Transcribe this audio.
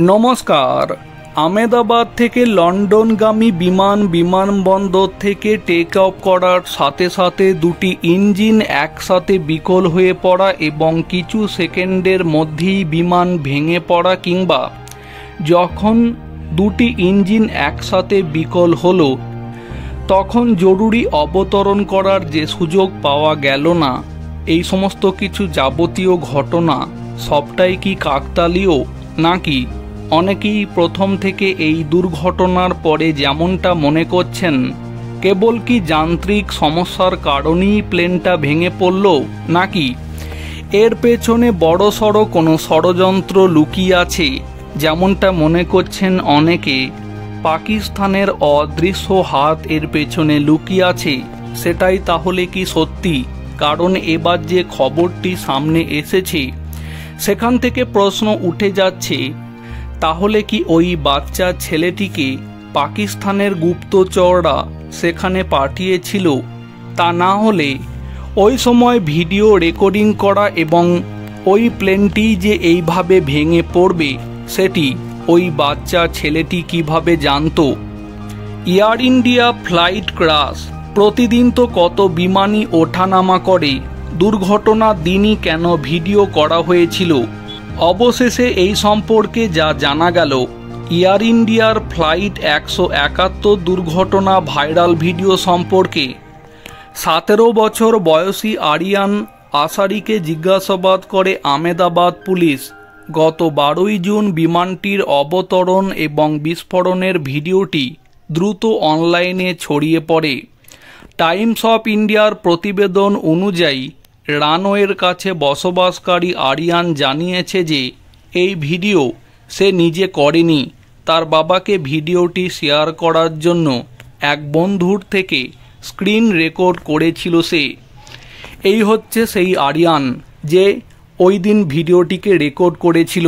নমস্কার। আহমেদাবাদ থেকে লন্ডনগামী বিমানবন্দর থেকে টেক অফ করার সাথে সাথে দুটি ইঞ্জিন একসাথে বিকল হয়ে পড়া এবং কিছু সেকেন্ডের মধ্যেই বিমান ভেঙে পড়া কিংবা যখন দুটি ইঞ্জিন একসাথে বিকল হলো তখন জরুরি অবতরণ করার যে সুযোগ পাওয়া গেল না, এই সমস্ত কিছু যাবতীয় ঘটনা সবটাই কি কাকতালীয়, নাকি অনেকেই প্রথম থেকে এই দুর্ঘটনার পরে যেমনটা মনে করছেন কেবল কি যান্ত্রিক সমস্যার কারণেই প্লেনটা ভেঙে পড়ল, নাকি এর পেছনে বড়সড় কোনো ষড়যন্ত্র লুকিয়ে আছে যেমনটা মনে করছেন অনেকে? পাকিস্তানের অদৃশ্য হাত এর পেছনে লুকিয়ে আছে, সেটাই তাহলে কি সত্যি? কারণ এবার যে খবরটি সামনে এসেছে সেখান থেকে প্রশ্ন উঠে যাচ্ছে, তাহলে কি ওই বাচ্চা ছেলেটিকে পাকিস্তানের গুপ্তচররা সেখানে পাঠিয়েছিল? তা না হলে ওই সময় ভিডিও রেকর্ডিং করা এবং ওই প্লেনটি যে এইভাবে ভেঙে পড়বে সেটি ওই বাচ্চা ছেলেটি কিভাবে জানতো? এয়ার ইন্ডিয়া ফ্লাইট ক্র্যাশ, প্রতিদিন তো কত বিমানই ওঠানামা করে, দুর্ঘটনার দিনই কেন ভিডিও করা হয়েছিল? অবশেষে এই সম্পর্কে যা জানা গেল, এয়ার ইন্ডিয়ার ফ্লাইট 171 দুর্ঘটনা ভাইরাল ভিডিও সম্পর্কে 17 বছর বয়সী আরিয়ান আসারিকে জিজ্ঞাসাবাদ করে আহমেদাবাদ পুলিশ। গত 12 জুন বিমানটির অবতরণ এবং বিস্ফোরণের ভিডিওটি দ্রুত অনলাইনে ছড়িয়ে পড়ে। টাইমস অফ ইন্ডিয়ার প্রতিবেদন অনুযায়ী রানওয়ের কাছে বসবাসকারী আরিয়ান জানিয়েছে যে এই ভিডিও সে নিজে করেনি, তার বাবাকে ভিডিওটি শেয়ার করার জন্য এক বন্ধুর থেকে স্ক্রিন রেকর্ড করেছিল সে। এই হচ্ছে সেই আরিয়ান যে ওই দিন ভিডিওটিকে রেকর্ড করেছিল।